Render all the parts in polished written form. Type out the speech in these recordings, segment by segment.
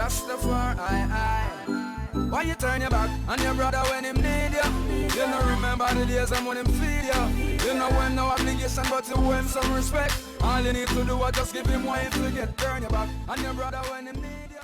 Rastafari. Why you turn your back on your brother when him need you? You don't remember the days and when him feed you. You know when no obligation but you owe him some respect. All you need to do is just give him what you get. Turn your back on your brother when him need you.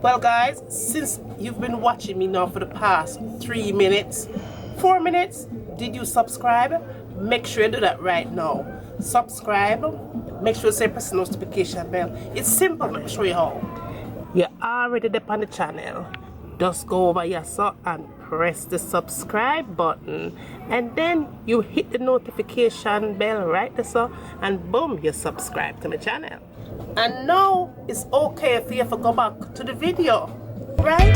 Well guys, since you've been watching me now for the past 3 minutes, 4 minutes, did you subscribe? Make sure you do that right now. Subscribe, make sure you say press the notification bell. It's simple, let me show you how. You're already there on the channel. Just go over here so and press the subscribe button, and then you hit the notification bell right there so, and boom, you subscribe to my channel. And now it's okay for you to go back to the video, right?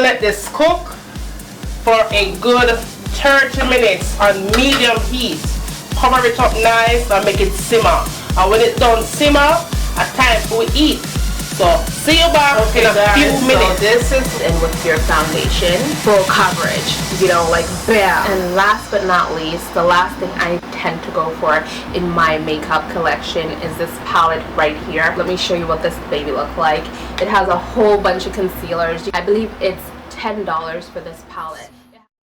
let this cook for a good 30 minutes on medium heat. Cover it up nice and make it simmer. And when it's done simmer, a time for we eat. So see you back in a few minutes. So this is in with your foundation, full coverage, you know, like bam. And last but not least, the last thing I tend to go for in my makeup collection is this palette right here. Let me show you what this baby looks like. It has a whole bunch of concealers. I believe it's $10 for this palette.